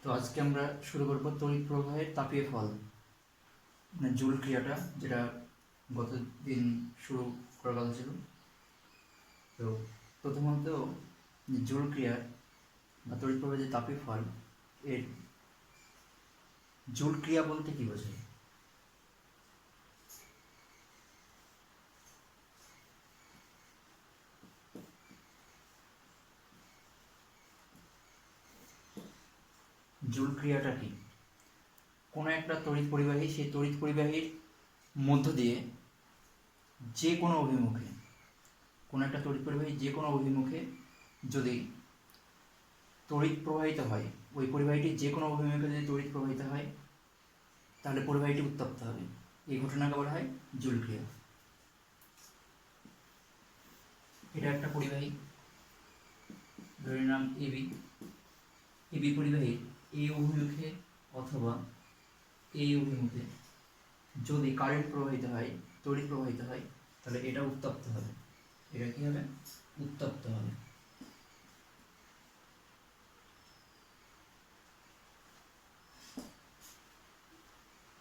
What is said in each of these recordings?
তো আজকে আমরা শুরু করব তড়িৎ প্রবাহের তাপীয় ফল, মানে জুল ক্রিয়াটা, যেটা গত দিন শুরু করার কথা ছিল। তো প্রথমত জুল ক্রিয়ার বা তড়িৎ প্রবাহের যে তাপীয় ফল, এর জুল ক্রিয়া বলতে কী বোঝায়? জুল ক্রিয়াটা কি? কোনো একটা তড়িৎ পরিবাহী, সেই তড়িৎ পরিবাহীর মধ্য দিয়ে যে কোনো অভিমুখে, কোনো একটা তড়িৎ পরিবাহী যে কোনো অভিমুখে যদি তড়িৎ প্রবাহিত হয়, ওই পরিবাহীটি যে কোনো অভিমুখে যদি তড়িৎ প্রবাহিত হয়, তাহলে পরিবাহীটি উত্তপ্ত হবে। এই ঘটনাকে বলা হয় জুল ক্রিয়া। এটা একটা পরিবাহী, ধরে নিলাম এবি। এবি পরিবাহীর এই অভিমুখে অথবা এই অভিমুখে যদি কারেন্ট প্রবাহিত হয়, তড়িৎ প্রবাহিত হয়, তাহলে এটা উত্তপ্ত হবে। এটা কি হবে? উত্তপ্ত হবে।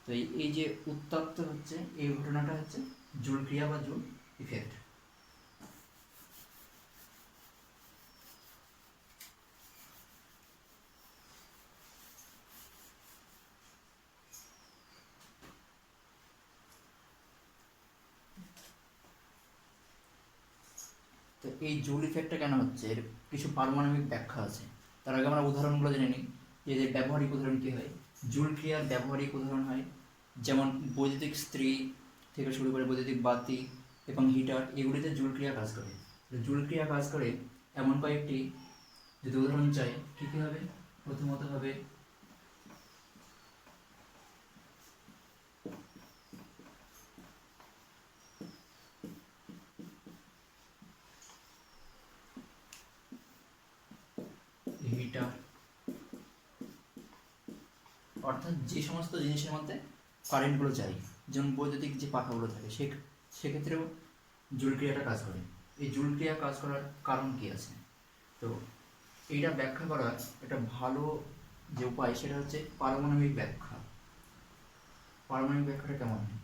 তো এই যে উত্তপ্ত হচ্ছে, এই ঘটনাটা হচ্ছে জুল ক্রিয়া বা জুল ইফেক্ট। তো এই জুল ইফেক্টটা কেন হচ্ছে, এর কিছু পারমাণবিক ব্যাখ্যা আছে। তার আগে আমরা উদাহরণগুলো জেনে নিই যে এদের ব্যবহারিক উদাহরণ কী হয়। জুল ক্রিয়ার ব্যবহারিক উদাহরণ হয় যেমন বৈদ্যুতিক ইস্ত্রি থেকে শুরু করে বৈদ্যুতিক বাতি এবং হিটার, এগুলিতে জুল ক্রিয়া কাজ করে। জুল ক্রিয়া কাজ করে এমন কয়েকটি যদি উদাহরণ চাই, কী কী হবে? প্রথমত হবে হিটার, অর্থাৎ যে সমস্ত জিনিসের মধ্যে কারেন্টগুলো চাই, যেমন বৈদ্যুতিক যে পাখাগুলো থাকে, সেক্ষেত্রেও জুল ক্রিয়াটা কাজ করে। এই জুল ক্রিয়া কাজ করার কারণ কী আছে? তো এইটা ব্যাখ্যা করার একটা ভালো যে উপায়, সেটা হচ্ছে পারমাণবিক ব্যাখ্যা। পারমাণবিক ব্যাখ্যাটা কেমন হয়?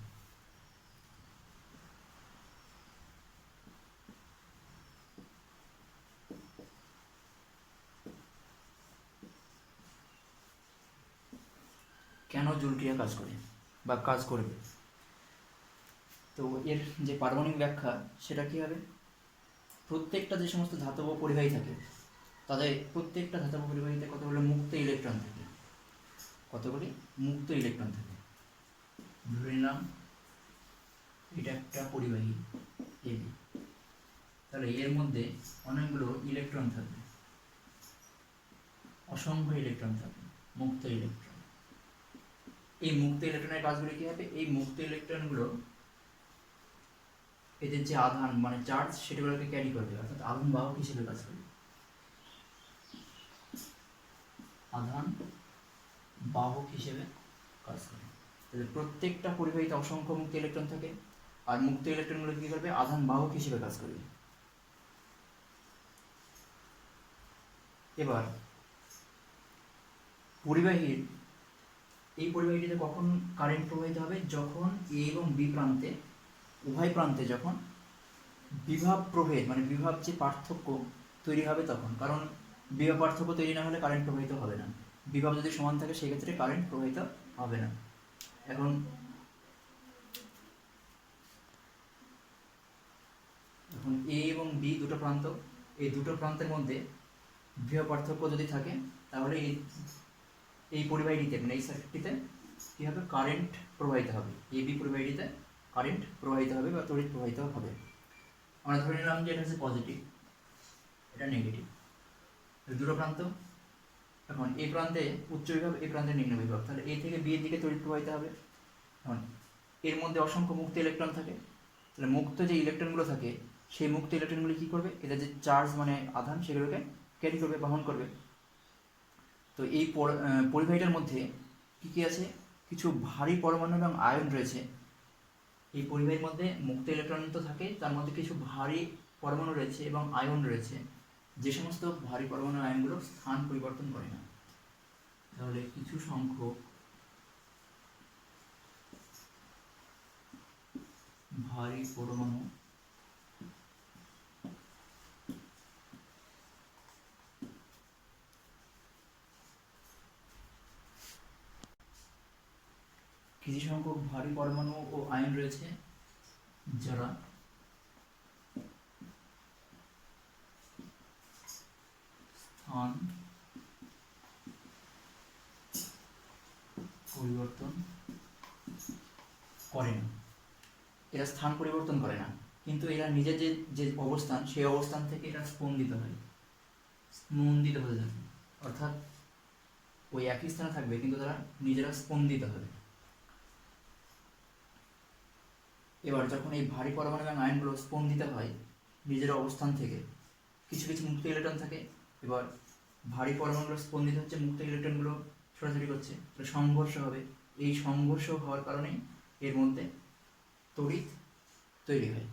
কেন জুল ক্রিয়া কাজ করে বা কাজ করবে? তো এর যে পারমাণবিক ব্যাখ্যা, সেটা কী হবে? প্রত্যেকটা যে সমস্ত ধাতব পরিবাহী থাকে, তাদের প্রত্যেকটা ধাতব পরিবাহীতে কতগুলো মুক্ত ইলেকট্রন থাকে। কতগুলি মুক্ত ইলেকট্রন থাকে। ধরে নিলাম এটা একটা পরিবাহী এবি, তাহলে এর মধ্যে অনেকগুলো ইলেকট্রন থাকবে, অসংখ্য ইলেকট্রন থাকবে, মুক্ত ইলেকট্রন। এই মুক্ত ইলেকট্রনের কাজগুলি কী হবে? এই মুক্ত ইলেকট্রনগুলো এদের যে আধান মানে চার্জ, সেটাগুলোকে ক্যারি করবে, অর্থাৎ আধান বাহক হিসেবে কাজ করবে। আধান বাহক হিসেবে কাজ করে। তাহলে প্রত্যেকটা পরিবাহীতে অসংখ্য মুক্ত ইলেকট্রন থাকে, আর মুক্ত ইলেকট্রনগুলো কী করবে? আধান বাহক হিসেবে কাজ করবে। এবার পরিবাহীর এই পরিবাহীটিতে কখন কারেন্ট প্রবাহিত হবে? যখন এ এবং বি প্রান্তে, উভয় প্রান্তে যখন বিভব প্রভেদ মানে বিভব যে পার্থক্য তৈরি হবে তখন। কারণ বিভব পার্থক্য তৈরি না হলে কারেন্ট প্রবাহিত হবে না। বিভব যদি সমান থাকে, সেক্ষেত্রে কারেন্ট প্রবাহিত হবে না। এখন এ এবং বি দুটো প্রান্ত, এই দুটো প্রান্তের মধ্যে বিভব পার্থক্য যদি থাকে, তাহলে এই পরিবাহীটিতে মানে এই সার্কিটটিতে কী হবে? কারেন্ট প্রবাহিত হবে। এ বি পরিবাহীটিতে কারেন্ট প্রবাহিত হবে বা তড়িৎ প্রবাহিত হবে। আমরা ধরে নিলাম যে এটা হচ্ছে পজিটিভ, এটা নেগেটিভ, দুটো প্রান্ত। এখন এই প্রান্তে উচ্চ বিভব, এই প্রান্তে নিম্ন বিভব, তাহলে এ থেকে বি এর দিকে তড়িৎ প্রবাহিত হবে। এখন এর মধ্যে অসংখ্য মুক্ত ইলেকট্রন থাকে, তাহলে মুক্ত যে ইলেকট্রনগুলো থাকে, সেই মুক্ত ইলেকট্রনগুলি কী করবে? এদের যে চার্জ মানে আধান, সেগুলোকে ক্যারি করবে, বহন করবে। তো এই পরিবাহীটার মধ্যে কী কী আছে? কিছু ভারী পরমাণু এবং আয়ন রয়েছে। এই পরিবাহীর মধ্যে মুক্ত ইলেকট্রন তো থাকে, তার মধ্যে কিছু ভারী পরমাণু রয়েছে এবং আয়ন রয়েছে, যে সমস্ত ভারী পরমাণু আয়নগুলো স্থান পরিবর্তন করে না। তাহলে কিছু সংখ্যক ভারী পরমাণু কিছু সংখ্যক ভারী পরমাণু ও আয়ন রয়েছে যারা স্থান পরিবর্তন করে না। এরা স্থান পরিবর্তন করে না, কিন্তু এরা নিজের যে যে অবস্থান সেই অবস্থান থেকে এরা স্পন্দিত হয়, স্পন্দিত হতে থাকে, অর্থাৎ ওই একই স্থানে থাকবে কিন্তু তারা নিজেরা স্পন্দিত হবে। এবার যখন এই ভারী পরমাণু এবং আয়নগুলো স্পন্দিত হয় নিজের অবস্থান থেকে, কিছু কিছু মুক্ত ইলেকট্রন থাকে, এবার ভারী পরমাণুগুলো স্পন্দিত হচ্ছে, মুক্ত ইলেকট্রনগুলো ছোটাছুটি করছে, সংঘর্ষ হবে। এই সংঘর্ষ হওয়ার কারণে এর মধ্যে তড়িৎ তৈরি হয়।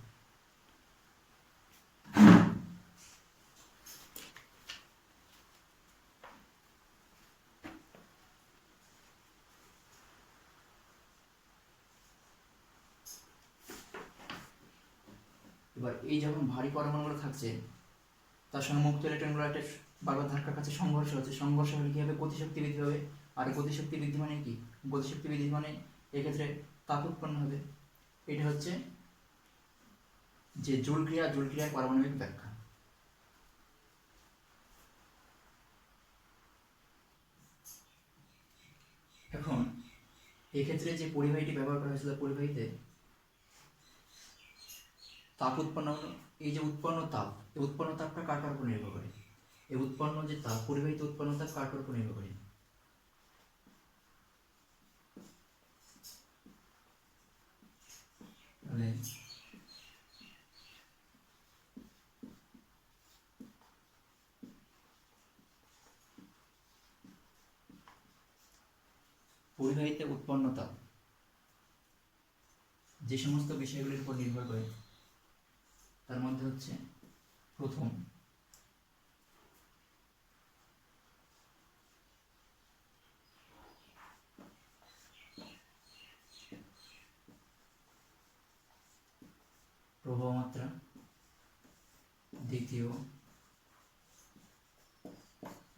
এবার এই যখন ভারী পরমাণুগুলো থাকছে তার সঙ্গে মুক্ত ইলেকট্রনগুলো একটা বারবার ধাক্কার কাছে সংঘর্ষ হচ্ছে, সংঘর্ষ হলে কী হবে? গতিশক্তি বৃদ্ধি হবে। আর গতিশক্তি বৃদ্ধি মানে কি? গতিশক্তি বৃদ্ধি মানে এক্ষেত্রে তাপ উৎপন্ন হবে। এটা হচ্ছে যে জুল ক্রিয়ার পারমাণবিক ব্যাখ্যা। এখন এক্ষেত্রে যে পরিবাহীটি ব্যবহার করা হয়েছিল, পরিবাহীতে তাপ উৎপন্ন হলো। এই যে উৎপন্ন তাপ, এই উৎপন্ন তাপটা কার কার উপর নির্ভর করে? এই উৎপন্ন যে তাপ, পরিবাহীতে উৎপন্ন তাপ কার কার উপর নির্ভর করে? তাহলে পরিবাহীতে উৎপন্ন তাপ যে সমস্ত বিষয়গুলির উপর নির্ভর করে তার মধ্যে হচ্ছে প্রথম প্রবাহ মাত্রা, দ্বিতীয়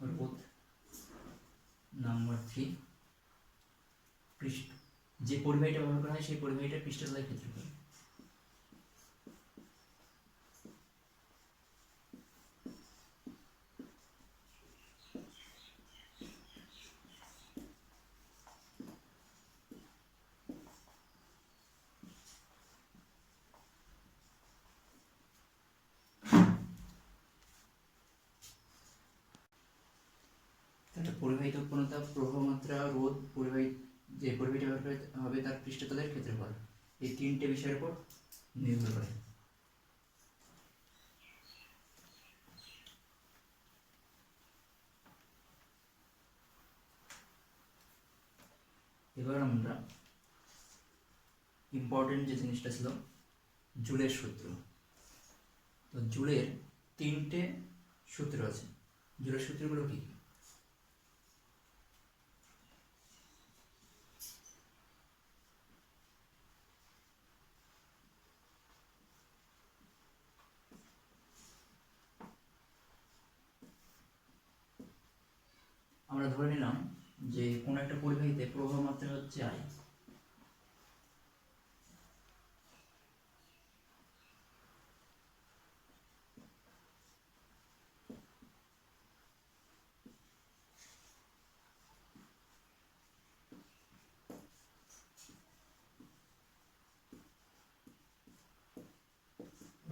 রোধ, নাম্বার 3 পৃষ্ঠ। যে পরিবাহীটা ব্যবহার করা হয় সেই পরিবাহীটার পৃষ্ঠতলের ক্ষেত্রফল। তাহলে পরিবাহিত উৎপন্ন তাপ, প্রবাহ মাত্রা, রোধ, যে পরিবাহীটা ব্যবহার হবে তার পৃষ্ঠতলের ক্ষেত্রফল, এই তিনটে বিষয়ের উপর নির্ভর করে। এবার আমরা ইম্পর্টেন্ট যে জিনিসটা ছিল জুলের সূত্র। তো জুলের তিনটে সূত্র আছে। জুলের সূত্রগুলো কি? আমরা ধরে নিলাম যে কোনো একটা পরিবাহীতে প্রবাহ মাত্রা হচ্ছে I,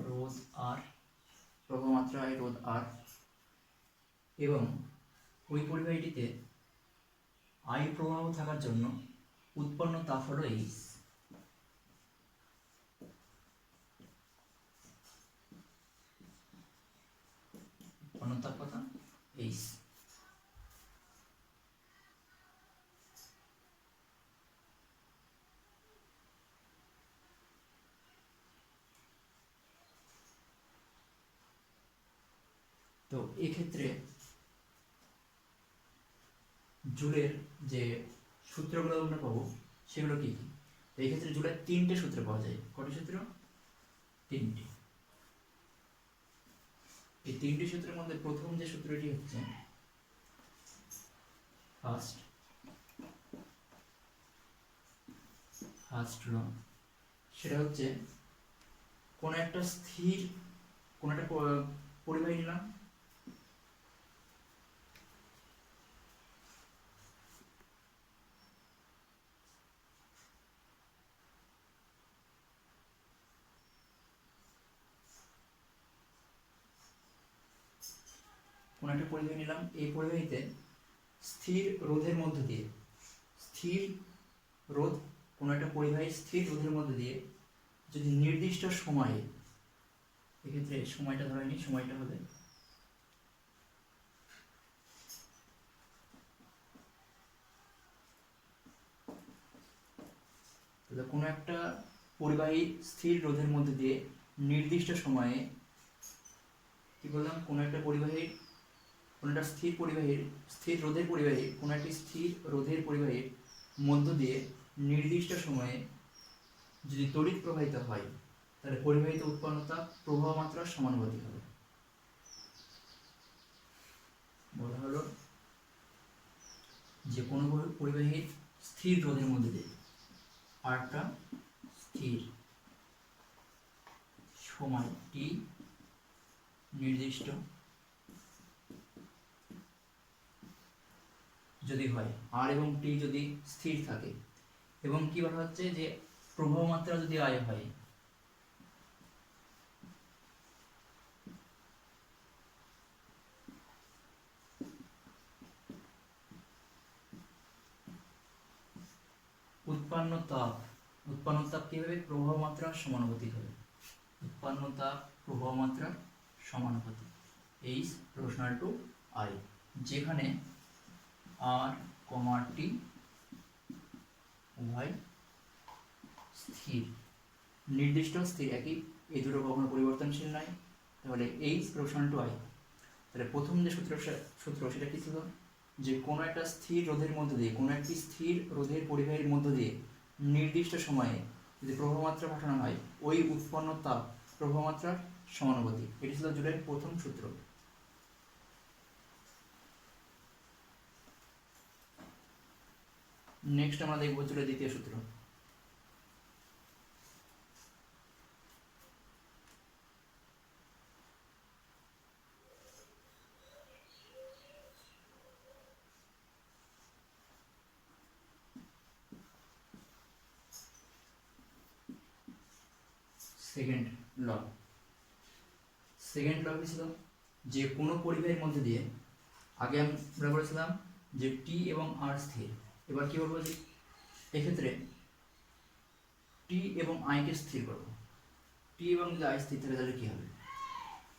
রোধ R, প্রবাহ মাত্রা I, রোধ R, এবং ওই পরিবাহীটিতে I প্রবাহ থাকার জন্য উৎপন্ন তাপ হলো H। উৎপন্ন তাপ কত? H। তো এক্ষেত্রে জুলের যে সূত্রগুলো আমরা পাবো সেগুলো কি কি? তো এই ক্ষেত্রে জুলের তিনটে সূত্র পাওয়া যায়। কটি সূত্র? তিনটি। এই তিনটি সূত্রের মধ্যে প্রথম যে সূত্রটি হচ্ছে ফার্স্ট ল, সেটা হচ্ছে কোন একটা স্থির কোন একটা পরিবাহী নিলাম, কোন একটা পরিবাহী নিলাম, এই পরিবাহীতে স্থির রোধের মধ্য দিয়ে, স্থির রোধ, কোন একটা পরিবাহী স্থির রোধের মধ্য দিয়ে যদি নির্দিষ্ট সময়ে, এক্ষেত্রে সময়টা ধরেনি, সময়টা হবে কোন একটা পরিবাহী স্থির রোধের মধ্যে দিয়ে নির্দিষ্ট সময়ে, কি বললাম, কোন একটা পরিবাহীর, কোন একটা স্থির পরিবাহীর, স্থির রোধের পরিবাহীর, কোন একটি স্থির রোধের পরিবাহীর মধ্য দিয়ে নির্দিষ্ট সময়ে যদি তড়িৎ প্রবাহিত হয়, তাহলে পরিবাহিত উৎপন্ন তাপ প্রবাহ মাত্রার সমানুপাতিক হবে। বলা হলো যে কোনো পরিবাহীর স্থির রোধের মধ্যে দিয়ে আরটা স্থির সময় টি নির্দিষ্ট যদি হয়, আর এবং টি যদি স্থির থাকে, এবং কি বলা হচ্ছে যে প্রবাহ মাত্রা যদি আয় হয়, উৎপন্ন তাপ কি হবে? প্রবাহ মাত্রার সমানুপাতিক হবে। উৎপন্ন তাপ প্রবাহ মাত্রার সমানুপাতিক, এইচ প্রপোর্শনাল টু আই, যেখানে আর কমা টি উভয় স্থির, নির্দিষ্ট স্থির একই, এই দুটো কখনো পরিবর্তনশীল নয়। তাহলে এইচ প্রপোর্শনাল টু আই, তাহলে প্রথম যে সূত্র সেটা কি ছিল? যে কোনো একটা স্থির রোধের মধ্য দিয়ে, কোনো একটি স্থির রোধের পরিবাহীর মধ্য দিয়ে নির্দিষ্ট সময়ে যদি প্রবাহ মাত্রা পাঠানো হয়, ওই উৎপন্ন তাপ প্রবাহ মাত্রার সমানুপাতিক। এটি ছিল জুলের প্রথম সূত্র। নেক্সট আমরা দেখব জুলের দ্বিতীয় সূত্র। সেকেন্ড ল কি ছিল? যে কোনো পরিবাহীর মধ্যে দিয়ে, আগে আমরা বলেছিলাম যে টি এবং আর স্থির, এবার কি বলবো যে এক্ষেত্রে টি এবং আইকে স্থির করবো। টি এবং যদি আই স্থির থাকে তাহলে কি হবে?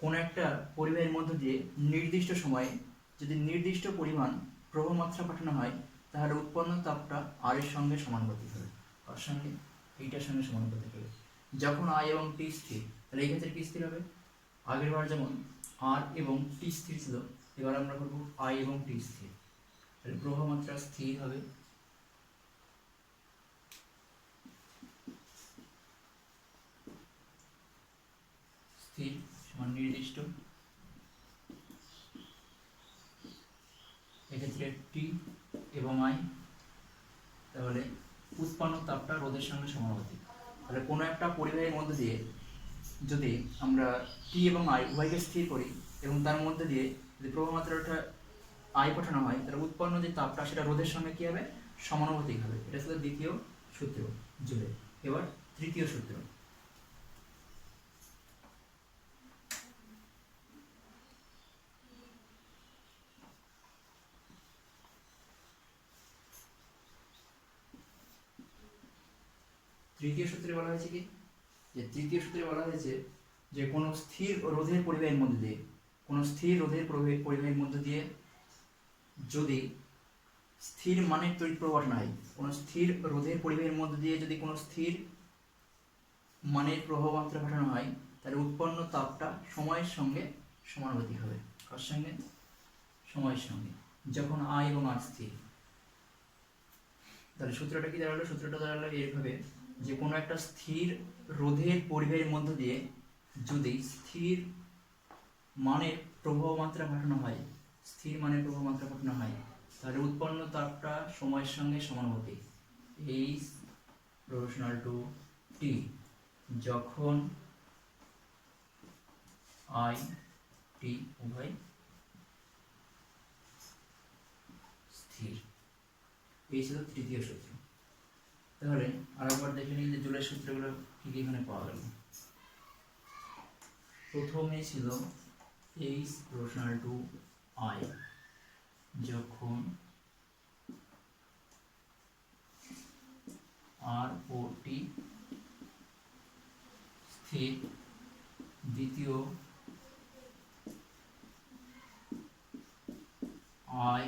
কোন একটা পরিবাহীর মধ্য দিয়ে নির্দিষ্ট সময়ে যদি নির্দিষ্ট পরিমাণ প্রবাহ মাত্রা পাঠানো হয়, তাহলে উৎপন্ন তাপটা আর এর সঙ্গে সমানুপাতিক হবে। আর সঙ্গে এইটার সঙ্গে সমানুপাতিক হবে। যখন আই এবং টি স্থির, তাহলে এই ক্ষেত্রে কি স্থির হবে? আগের বার যেমন আর এবং টি স্থির ছিল, এবার আমরা করবো আই এবং টি স্থির, তাহলে প্রবাহ মাত্রা স্থির হবে। স্থির সমান নির্দিষ্ট, এক্ষেত্রে টি এবং আই, তাহলে উৎপন্ন তাপটা রোধের সঙ্গে সমানুপাতিক। তাহলে কোনো একটা পরিবাহীর মধ্যে দিয়ে যদি আমরা টি এবং আই উভয়কে স্থির করি এবং তার মধ্যে দিয়ে যদি প্রবাহ মাত্রাটা আই পাঠানো হয়, তাহলে উৎপন্ন যে তাপটা সেটা রোধের সঙ্গে কি হবে? সমানুপাতিক হবে। এটা ছিল দ্বিতীয় সূত্র জুলে। এবার তৃতীয় সূত্র। তৃতীয় সূত্রে বলা হয়েছে কি? যে তৃতীয় সূত্রে বলা হয়েছে যে কোনো স্থির রোধের পরিবাহীর মধ্যে দিয়ে, কোনো স্থির রোধের পরিবাহীর মধ্যে দিয়ে যদি স্থির মানের তড়িৎ প্রবাহ নাই, কোনো স্থির রোধের পরিবাহীর মধ্যে দিয়ে যদি কোনো স্থির মানের প্রবাহ মাত্রা পাঠানো হয়, তাহলে উৎপন্ন তাপটা সময়ের সঙ্গে সমানুপাতিক হবে। কার সঙ্গে? সময়ের সঙ্গে। যখন আই এবং আর স্থির, তাহলে সূত্রটা কি দাঁড়ালো? সূত্রটা দাঁড়ালো এইভাবে যে কোনো একটা স্থির রোধের পরিবাহীর মধ্য দিয়ে যদি স্থির মানের প্রবাহ মাত্রা ঘটানো হয়, স্থির মানের প্রবাহ মাত্রা ঘটানো হয়, তাহলে উৎপন্ন তাপটা সময়ের সঙ্গে সমানুপাতি এইচ প্রপোর্শনাল টু টি, যখন আই টি উভয় স্থির। এই ছিল তৃতীয় সূত্র। তাহলে আরেকবার দেখে নিই যে জুলের সূত্রগুলো কি কি এখানে পাওয়া গেল। প্রথমে ছিল এইচ প্রপোর্শনাল টু আই, যখন আর ও টি স্থির। দ্বিতীয় আই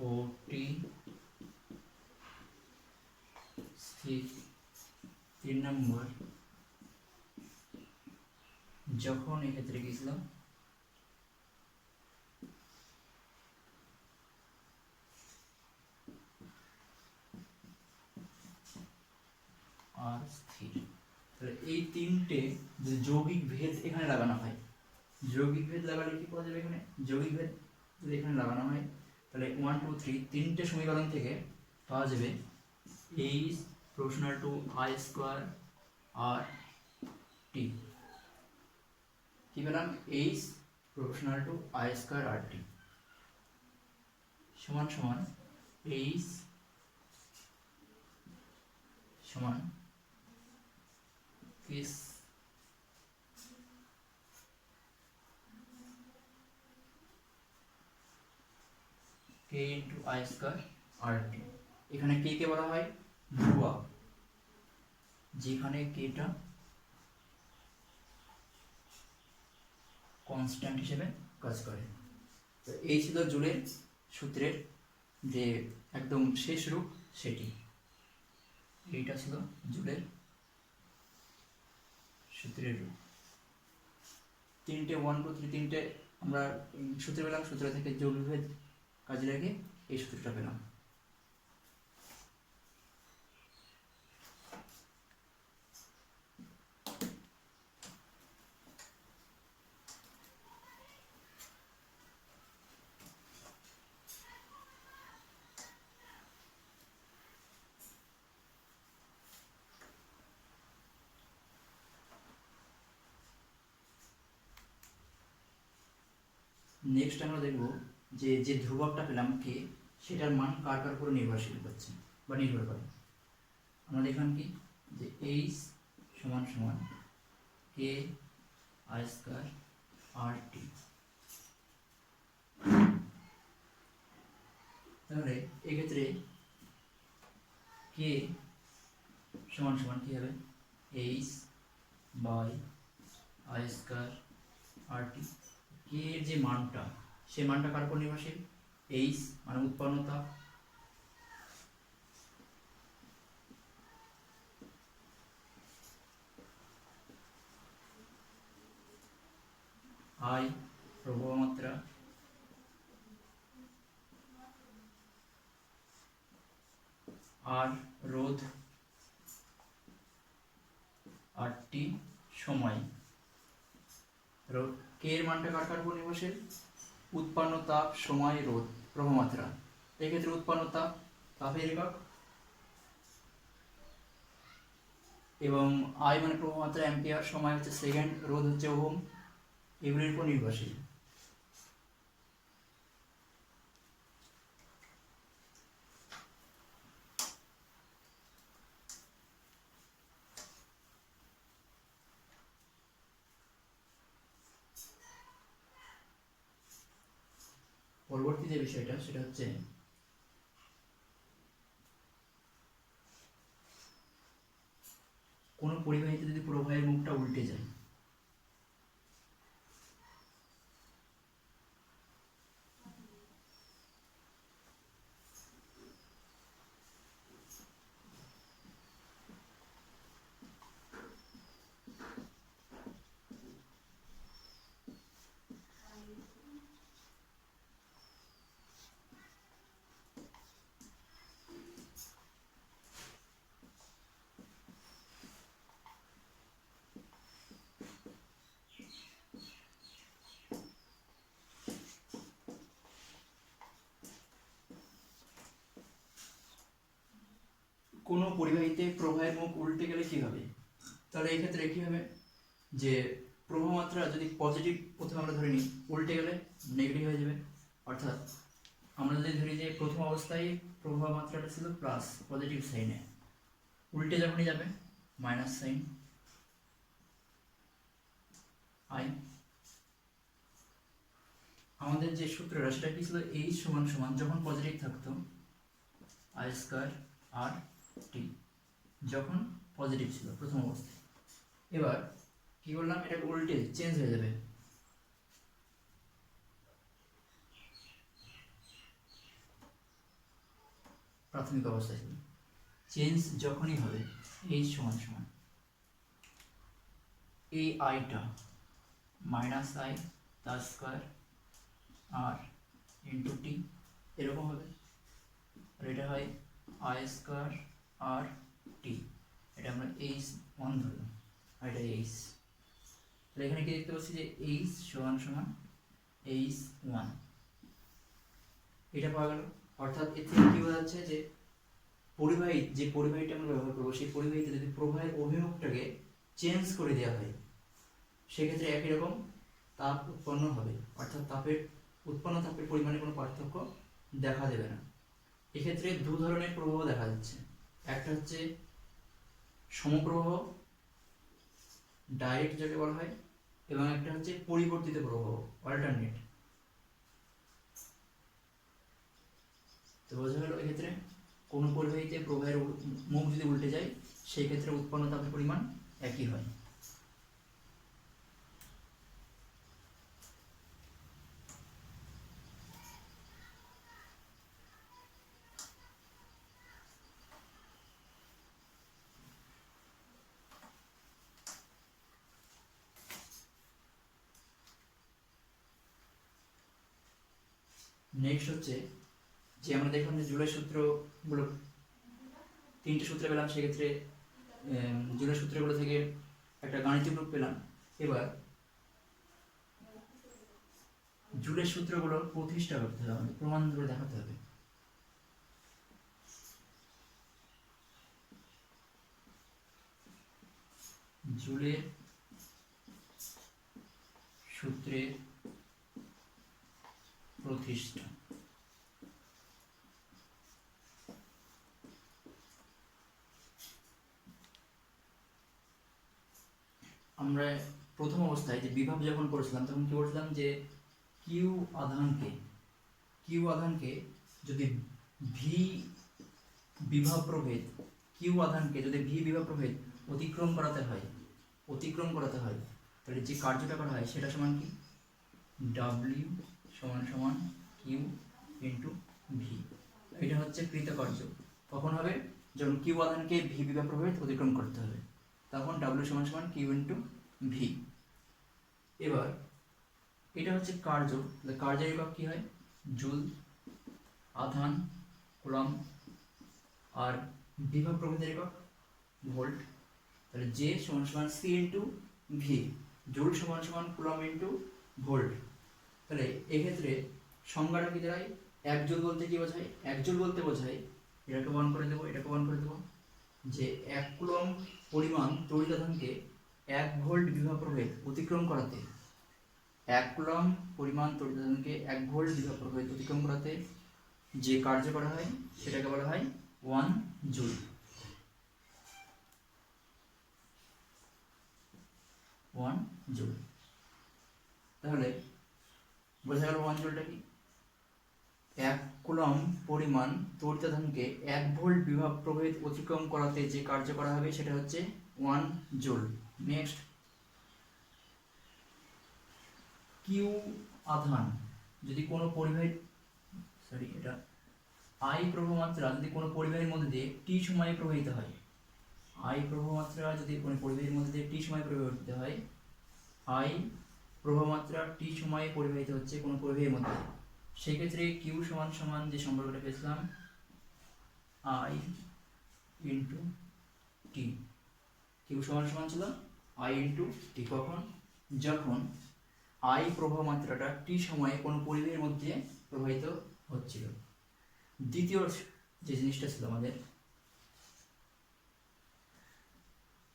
ও টি স্থির। 3 নম্বর যখন এক্ষেত্রে গেছিলাম আর স্থির। তাহলে এই তিনটে যে যৌগিক ভেদ এখানে লাগানো হয়, যৌগিক ভেদ লাগালে কি পাওয়া যাবে? এখানে যৌগিক ভেদ যদি এখানে লাগানো হয় তাহলে 1 2 3 তিনটে সমীকরণ থেকে পাওয়া যাবে H proportional to I square R T. কি পেলাম? H proportional to I square R T সমান সমান এইচ সমান কেস K into I square R T. এখানে কে কে বলা হয় ধ্রুবক, যেখানে কেটা কনস্ট্যান্ট হিসেবে কাজ করে। তো এই ছিল জুলের সূত্রের যে একদম শেষ রূপ সেটি। এইটা ছিল জুলের সূত্রের রূপ। তিনটে 1 2 3 তিনটে আমরা সূত্র পেলাম, সূত্র থেকে যৌগিক ভেদ কাজে লাগে এই সূত্রটা পেলাম। নেক্সট আমরা দেখব যে যে ধ্রুবকটা পেলাম কে, সেটার মান কার কার উপর নির্ভরশীল করছে বা নির্ভর করে। আমরা দেখলাম কি যে এইচ সমান সমান কে আই স্কয়ার আর টি। তাহলে এক্ষেত্রে কে সমান সমান কি হবে? এইচ বাই আই স্কয়ার আর টি। কে এর যে মানটা, সে মানটা কার উপর নির্ভরশীল? এইচ মানে উৎপন্ন তাপ, আই প্রবাহ মাত্রা, আর রোধ, আর টি সময়। কে এর মানটা কার কার উপর নির্ভরশীল? উৎপন্ন তাপ, সময়, রোধ, প্রবাহ মাত্রা। এক্ষেত্রে উৎপন্ন তাপ তাপের একক, এবং আই মানে প্রবাহ মাত্রা অ্যাম্পিয়ার, সময় হচ্ছে সেকেন্ড, রোধ হচ্ছে ওহম, এগুলির উপর নির্ভরশীল। পরবর্তী যে বিষয়টা সেটা হচ্ছে কোনো পরিবাহীতে যদি প্রবাহের মুখটা উল্টে যায়, কোনো পরিবাহীতে প্রবাহের মুখ উল্টে গেলে কী হবে, তাহলে এই ক্ষেত্রে কী হবে যে প্রবাহ মাত্রা যদি পজিটিভ প্রথমে আমরা ধরে নিই, উল্টে গেলে নেগেটিভ হয়ে যাবে। অর্থাৎ আমরা যদি ধরি যে প্রথম অবস্থায় প্রবাহ মাত্রাটা ছিল প্লাস পজিটিভ সাইনে, উল্টে যখনই যাবে মাইনাস সাইন আই। আমাদের যে সূত্রটা সেটা কি ছিল, এইচ সমান সমান যখন পজিটিভ থাকতো আই স্কয়ার আর টি, যখন পজিটিভ ছিল প্রথম অবস্থায়। এবার কি করলাম, এটা উল্টে চেঞ্জ হয়ে যাবে, প্রাথমিক অবস্থায় ছিল, চেঞ্জ যখনই হবে এইচ সমান সমান এই আইটা মাইনাস আই তার স্কয়ার আর ইন্টু টি এরকম হবে। আর এটা হয় আই স্কয়ার আর টি, এটা আমরা এইচ ওয়ান ধরলাম আর এটা এইচ। তাহলে এখানে কি দেখতে পাচ্ছি যে এইচ সমান সমান এইচ ওয়ান, এটা পাওয়া গেল। অর্থাৎ এর থেকে কি বোঝা যাচ্ছে যে পরিবাহী, যে পরিবাহীটা আমরা ব্যবহার করবো সেই পরিবাহীতে যদি প্রবাহের অভিমুখটাকে চেঞ্জ করে দেওয়া হয় সেক্ষেত্রে একই রকম তাপ উৎপন্ন হবে, অর্থাৎ তাপের উৎপন্ন তাপের পরিমাণে কোনো পার্থক্য দেখা দেবে না। এক্ষেত্রে দু ধরনের প্রবাহ দেখা যাচ্ছে, একটা হচ্ছে সমপ্রবাহ ডাইরেক্ট যাকে বলা হয়, এবং একটা হচ্ছে পরিবর্তিত প্রবাহ অল্টারনেট। তো বোঝা গেল এক্ষেত্রে কোনো পরিবাহীতে প্রবাহের মুখ যদি উল্টে যায় সেই ক্ষেত্রে উৎপন্ন তাপের পরিমাণ একই হয়। নেক্সট হচ্ছে যে আমরা দেখলাম যে জুলের সূত্রগুলো তিনটে সূত্র পেলাম, সেক্ষেত্রে জুলের সূত্রগুলো থেকে একটা গাণিতিক রূপ পেলাম। এবার জুলের সূত্রগুলো প্রতিষ্ঠা করতে হবে, আমাদের প্রমাণ করে দেখাতে হবে। জুলের সূত্রের প্রতিষ্ঠা। আমরা প্রথম অবস্থায় যে বিভব যখন করেছিলাম তখন কি বলছিলাম যে কিউ আধানকে যদি ভি বিভব প্রভেদ, কিউ আধানকে যদি ভি বিভব প্রভেদ অতিক্রম করাতে হয় তাহলে যে কার্যটা করা হয় সেটা সমান কি, ডাব্লিউ সমান সমান কিউ ইন্টু ভি। এটা হচ্ছে কৃতকার্য। কখন হবে, যখন কিউ আধানকে ভি বিভব প্রভেদ অতিক্রম করতে হবে, তখন ডাব্লিউ সমান সমান কিউ ইন্টু ভি। এবার এটা হচ্ছে কার্য, কার্যের একক কী হয়, জুল, আধান কুলম, আর বিভব প্রভেদের একক ভোল্ট। তাহলে জে সমান সমান সি ইন্টু ভি, জুল সমান সমান কুলম ইন্টু ভোল্ট। তাহলে এক্ষেত্রে সংজ্ঞাটা কি দাঁড়ায়, এক জুল বলতে কি বোঝায়, এক জুল বলতে বোঝায়, এটাকে ওয়ান করে দেবো, এটাকে ওয়ান করে দেবো, যে এক কুলম পরিমাণ তড়িৎ আধানকে 1 ভোল্ট বিভব প্রভেদ অতিক্রম করাতে, 1 কুলম পরিমাণ তড়িৎ আধানকে 1 ভোল্ট বিভব প্রভেদ অতিক্রম করাতে যে কার্য করা হয় সেটাকে বলা হয় 1 জুল। 1 জুল। তাহলে বোঝা গেল 1 জুলটা কি, 1 কুলম পরিমাণ তড়িৎ আধানকে 1 ভোল্ট বিভব প্রভেদ অতিক্রম করাতে যে কার্য করা হবে সেটা হচ্ছে 1 জুল। নেক্সট, কিউ আধান যদি কোনো পরিবাহী, এটা আই প্রবাহ মাত্রা যদি কোনো পরিবাহীর মধ্যে দিয়ে টি সময়ে প্রবাহিত হয়, আই প্রবাহ মাত্রা যদি কোনো পরিবাহীর মধ্যে দিয়ে টি সময়ে প্রবাহিত হয়, আই প্রবাহ মাত্রা টি সময়ে পরিবাহিত হচ্ছে কোনো পরিবাহীর মধ্যে, সেই ক্ষেত্রে কিউ সমান সমান যে সম্পর্কটা পেয়েছিলাম আই ইন্টু টি, কিউ সমান সমান ছিল আই ইন্টু টি। কখন, যখন আই প্রবাহ মাত্রাটা টি সময়ে কোনো পরিবাহীর মধ্যে প্রবাহিত হচ্ছিল। দ্বিতীয় যে জিনিসটা ছিল আমাদের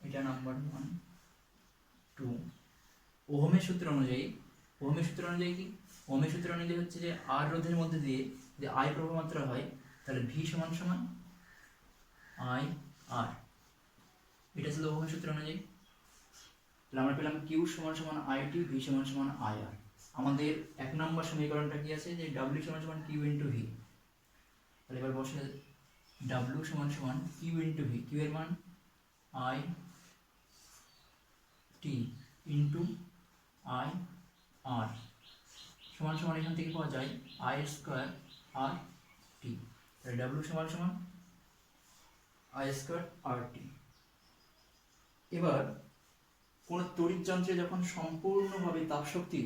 এটা নাম্বার 1 2। ওহমের সূত্র অনুযায়ী কি ওহমের সূত্র অনুযায়ী হচ্ছে যে আর রোধের মধ্যে দিয়ে যদি আই প্রবাহ মাত্রা হয় তাহলে ভি সমান সমান আই আর, এটা ছিল ওহমের সূত্র অনুযায়ী। তাহলে আমরা পেলাম কিউ সমান সমান আইটি, ভি সমান সমান আই আর। আমাদের 1 নম্বর সমীকরণটা কি আছে যে ডাব্লিউ সমান সমান কিউ ইন্টু ভি। তাহলে এবার বসে ডাব্লিউ সমান সমান কিউ ইন্টু ভি, কিউ এর মান আই টি ইন্টু আই আর সমান সমান এখান থেকে পাওয়া যায় আই স্কোয়ার আর টি। তাহলে ডাব্লিউ সমান সমান আই স্কোয়ার আর টি। এবার কোনো তড়িৎ যন্ত্রে যখন সম্পূর্ণভাবে তাপশক্তি,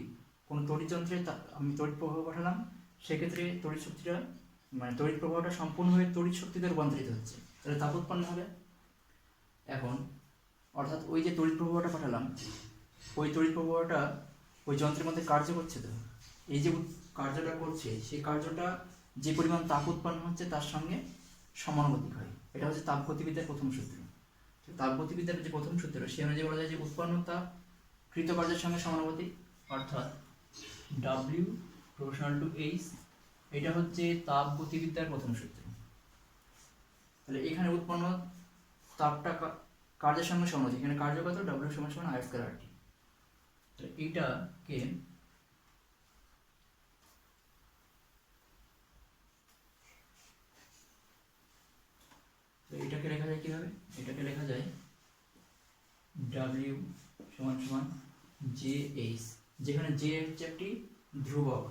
কোনো তড়িৎ যন্ত্রে আমি তড়িৎ প্রবাহ পাঠালাম, সেক্ষেত্রে তড়িৎ শক্তিটা মানে তড়িৎ প্রবাহটা সম্পূর্ণভাবে তড়িৎ শক্তিতে রূপান্তরিত হচ্ছে, তাহলে তাপ উৎপন্ন হবে। এখন অর্থাৎ ওই যে তড়িৎ প্রবাহটা পাঠালাম, ওই তড়িৎ প্রবাহটা ওই যন্ত্রের মধ্যে কার্য করছে, তো এই যে কার্যটা করছে সেই কার্যটা যে পরিমাণ তাপ উৎপন্ন হচ্ছে তার সঙ্গে সমানুপাতিক হয়। এটা হচ্ছে তাপগতিবিদ্যার প্রথম সূত্র। তাপগতিবিদ্যার যে প্রথম সূত্র সে অনুযায়ী বলা যায় যে উৎপন্ন তাপ কৃতকার্যের সঙ্গে সমানুপাতিক, অর্থাৎ W প্রপোর্শনাল টু H। এটা হচ্ছে তাপগতিবিদ্যার প্রথম সূত্র। তাহলে এখানে উৎপন্ন তাপটা কার্যের সঙ্গে সমানুপাতিক, এখানে কার্য কত W সমান সমান I স্কয়ার RT। তাহলে এইটাকে এটাকে লেখা যায় কিভাবে? এটাকে লেখা যায় W সমান সমান JH, যেখানে J হচ্ছে একটি ধ্রুবক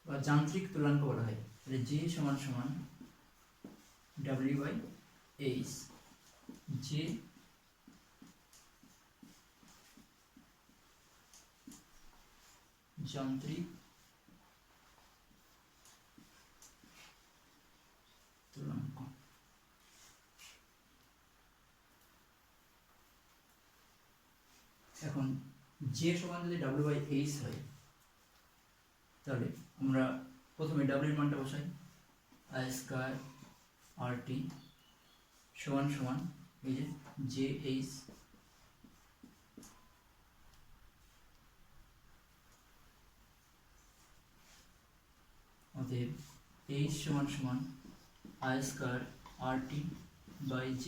বা যান্ত্রিক তুল্যাঙ্ক বলা হয়। তাহলে J সমান সমান W বাই H। J যান্ত্রিক তুল্যাঙ্ক। এখন J সমান যদি W বাই H হয় তাহলে আমরা প্রথমে W এর মানটা বসাই, I স্কয়ার RT সমান সমান এই যে JH অতএব H সমান সমান I square RT by J।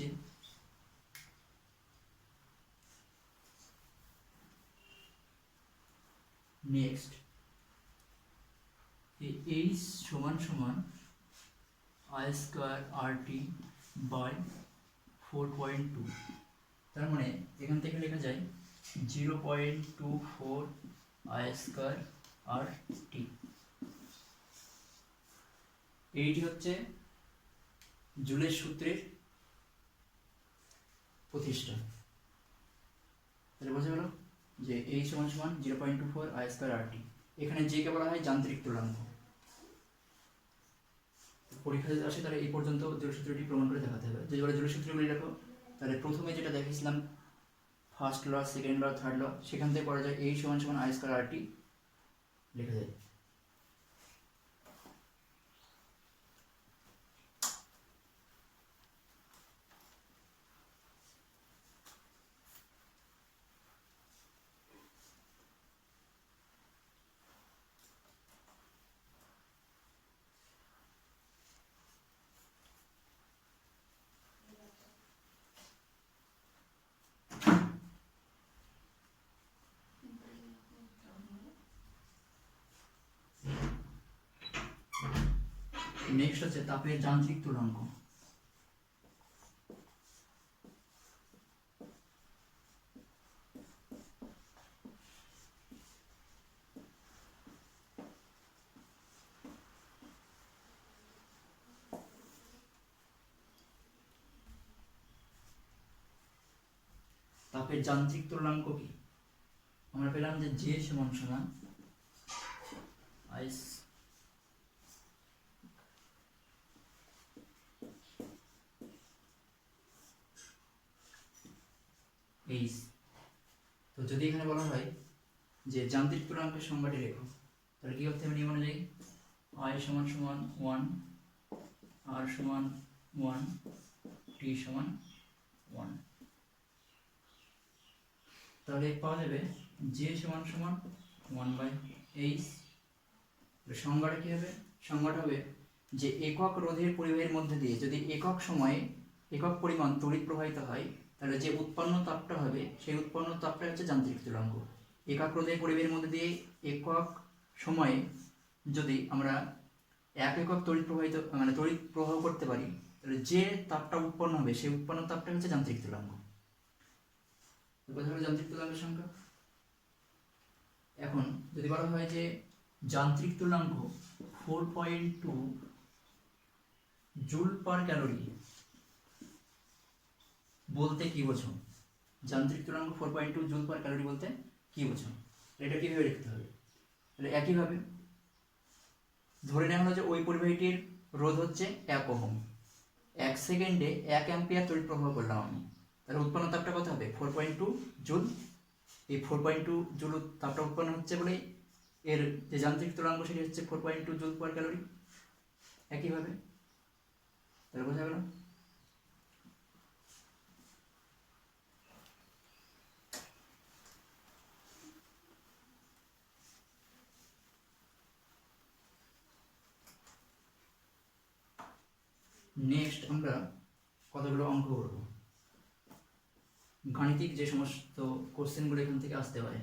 Next H সমান সমান I স্কয়ার RT বাই 4.2। তার মানে এখান থেকে লেখা যায় 0.24 I স্কয়ার RT। এইটি হচ্ছে জুলের সূত্রের প্রতিষ্ঠা। তাহলে বোঝা গেল যে H সমান সমান 0.24 I স্কয়ার RT। এখানে J কে বলা হয় যান্ত্রিক তুল্যাঙ্ক। পরীক্ষা যদি আসে তাহলে এই পর্যন্ত জুলের সূত্রটি প্রমাণ করে দেখাতে হবে। যদি বলে জুলের সূত্রগুলি লেখো, তাহলে প্রথমে যেটা দেখেছিলাম first law, second law, third law, সেখান থেকে পড়া যায় H সমান সমান I স্কয়ার RT লেখা যায়। নেক্সট হচ্ছে তাপের যান্ত্রিক তুল্যাঙ্ক। তাপের যান্ত্রিক তুল্যাঙ্ক কি? আমরা পেলাম যে J সমান সমান I H। তো যদি এখানে বলা হয় যে যান্ত্রিক তুল্যাঙ্কের সংজ্ঞাটি লেখো, তাহলে কি করতে হবে নিয়ম অনুযায়ী? I সমান সমান 1, R সমান 1, T টি সমান 1। তাহলে পাওয়া যাবে জে সমান সমান 1/h। সংজ্ঞাটা কী হবে? সংজ্ঞাটা হবে যে একক রোধের পরিবাহীর মধ্যে দিয়ে যদি একক সময়ে একক পরিমাণ তড়িৎ প্রবাহিত হয়, তাহলে যে উৎপন্ন তাপটা হবে সেই উৎপন্ন তাপটা হচ্ছে যান্ত্রিক তুলাঙ্ক। একক রোধের পরিবাহীর মধ্যে দিয়ে একক সময়ে যদি আমরা 1 একক তড়িৎ প্রবাহিত মানে তড়িৎ প্রবাহ করতে পারি, তাহলে যে তাপটা উৎপন্ন হবে সেই উৎপন্ন তাপটা হচ্ছে যান্ত্রিক তুলাঙ্ক। যান্ত্রিক তুলাঙ্কের সংখ্যা। এখন যদি বলা হয় যে যান্ত্রিক তুলাঙ্ক 4.2 জুল পার ক্যালোরি বলতে কি বোঝো? যান্ত্রিক তুলাঙ্ক 4.2 জুল পার ক্যালোরি বলতে কি বোঝো? এটা কিভাবে লিখতে হবে? তাহলে একইভাবে ধরে নেওয়া হলো যে ওই পরিবাহীটির রোধ হচ্ছে 1 ওহম, 1 সেকেন্ডে 1 অ্যাম্পিয়ার তড়িৎ প্রবাহ করলাম আমি, তাহলে উৎপন্ন তাপটা কত হবে? 4.2 জুল। এই 4.2 জুল তাপটা উৎপন্ন হচ্ছে বলে এর যে যান্ত্রিক তুলাঙ্ক সেটি হচ্ছে 4.2 জুল পার ক্যালোরি। একইভাবে তাহলে বোঝা গেল। নেক্সট আমরা কতগুলো অঙ্ক করব। গাণিতিক যে সমস্ত কোশ্চেনগুলো এখান থেকে আসতে পারে।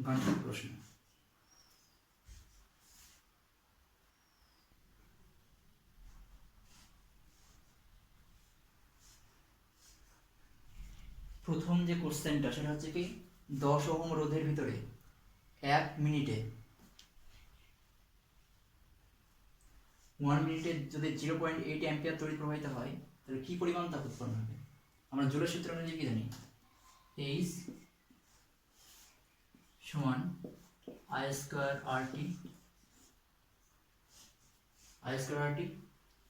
গাণিতিক প্রশ্ন। প্রথম যে কোশ্চেনটা সেটা হচ্ছে কি 10 ওহম রোধের ভিতরে 1 মিনিটে 1 মিনিটে যদি 0.8 অ্যাম্পিয়ার তড়িৎ প্রবাহিত হয়, তাহলে কি পরিমাণ তাপ উৎপন্ন হবে? আমরা জুলের সূত্র অনুযায়ী কি জানি? H সমান I square RT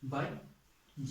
by J।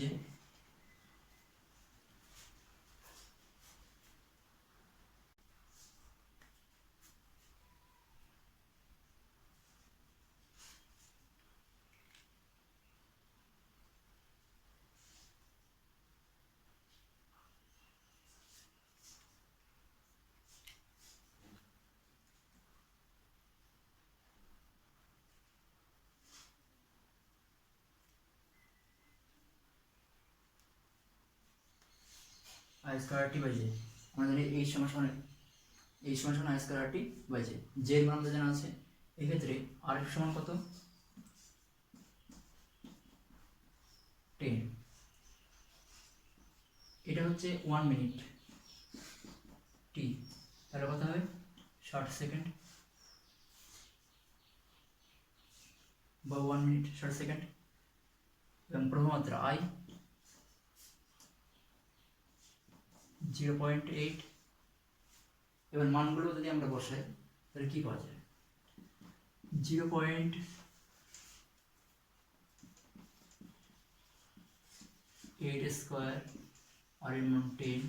I square RT by J। আমাদের এই সমান সমান I square RT by J। J এর মান আমাদের জানা আছে। এক্ষেত্রে R সমান কত? 10। এটা হচ্ছে 1 মিনিট টি, তাহলে কত হবে? 60 সেকেন্ড বা 1 মিনিট 60 সেকেন্ড। এবং প্রবাহমাত্রা I 0.8। এবার মানগুলো যদি আমরা বসাই তাহলে কি পাওয়া যায়? 0.8 স্কয়ার আর এর মান 10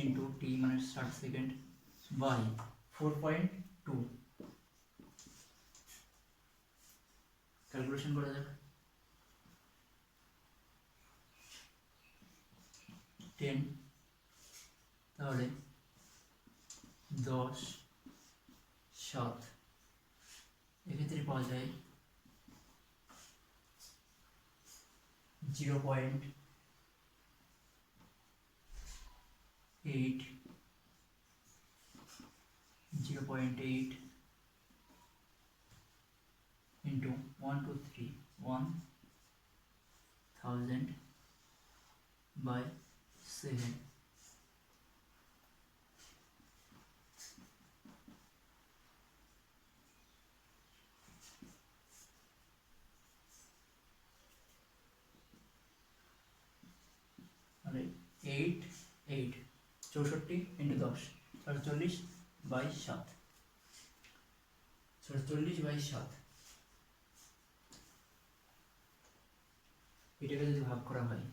ইন্টু টি মানে 60 সেকেন্ড বাই 4.2। ক্যালকুলেশন করা যাক। 10 তাহলে 10 7, এক্ষেত্রে পাওয়া যায় 0.8 into 1 2 3 1000 by 7। মানে 8 64 into 10 47 by 7। 47 by 7 এটাকে যদি ভাগ করা হয়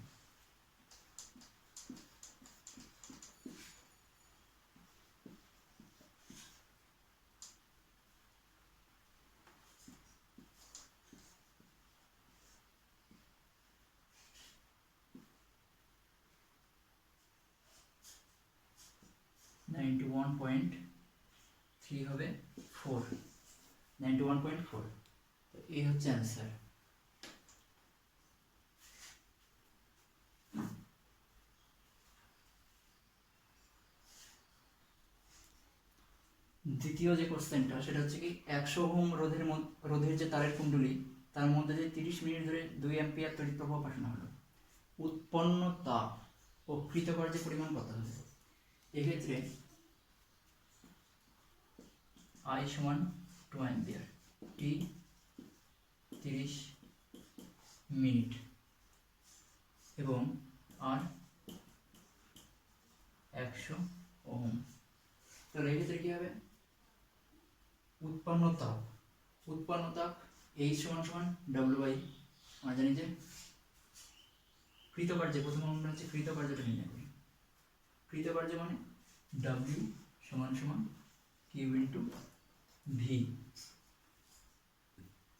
91.3 হবে 4, 91.4। তো এই হচ্ছে অ্যান্সার। দ্বিতীয় যে কোশ্চেনটা সেটা হচ্ছে কি 100 ওহম রোধের যে তারের কুণ্ডলী তার মধ্যে যে 30 মিনিট ধরে 2 অ্যাম্পিয়ার তড়িৎ প্রবাহ পাঠানো হলো, উৎপন্ন তাপ ও কৃতকার্যের পরিমাণ কত হবে? এক্ষেত্রে I সমান 2 অ্যাম্পিয়ার, টি 30 মিনিট এবং আর 100 ওহম। তাহলে এক্ষেত্রে কী হবে? উৎপন্ন তাপ H সমান W/, আমরা জানি যে কৃতকার্য, প্রথম আমরা হচ্ছে কৃতকার্যটা নির্ণয় করি। কৃতকার্য মানে W সমান Q ইন্টু ভি।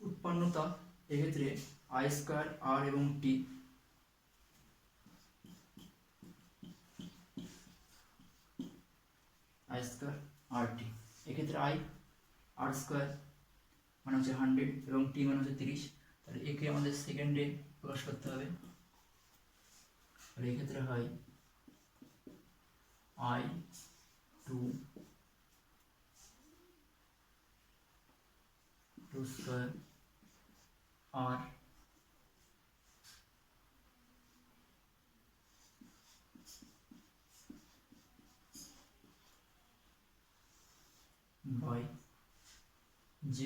উৎপন্ন তাপ এক্ষেত্রে I স্কয়ার R এবং T, I স্কয়ার RT। এক্ষেত্রে I R স্কয়ার মানে হচ্ছে 100 এবং T মানে হচ্ছে 30। তাহলে একে আমাদের সেকেন্ডে প্রকাশ করতে হবে। তাহলে এক্ষেত্রে হয় I2 square R by J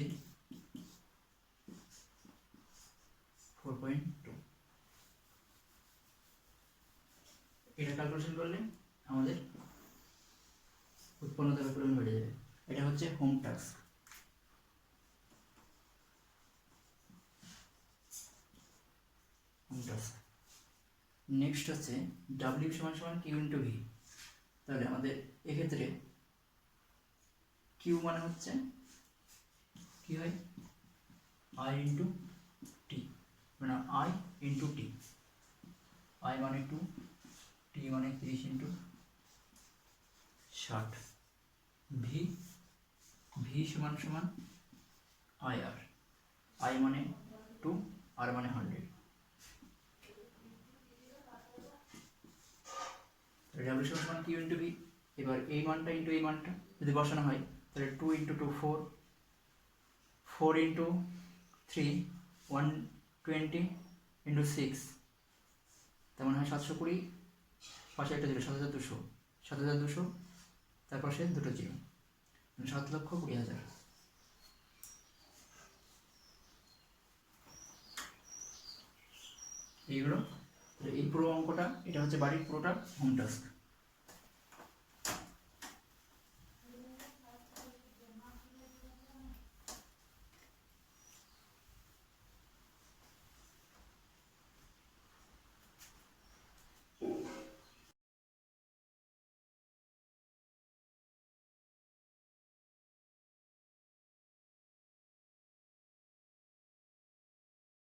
4.2। এটা ক্যালকুলেশন করলে আমাদের উৎপন্ন তাপের পরিমাণ বেড়ে যাবে। এটা হচ্ছে হোম টাস্ক। নেক্সট হচ্ছে W সমান Q ইন্টু ভি। তাহলে আমাদের এক্ষেত্রে Q মানে হচ্ছে কি হয় I ইন্টু টি, মানে I ইন্টু টি। I মানে 2, T মানে 30 ইন্টু 60। ভি সমান IR, I মানে 2, R মানে 100। W সমান Q ইন্টু ভি। এবার এই মানটা ইন্টু এই মানটা যদি বসানো হয় তাহলে 2 ইন্টু 2 4, 4 ইন্টু 3 120 ইন্টু 6, তার মানে হয় 720। পাশে একটা জিরো, 7200, 7200, তার পাশে দুটো জিরো, 7,20,000। এইগুলো এই পুরো অঙ্কটা, এটা হচ্ছে বাড়ির পুরোটা হোম টাস্ক।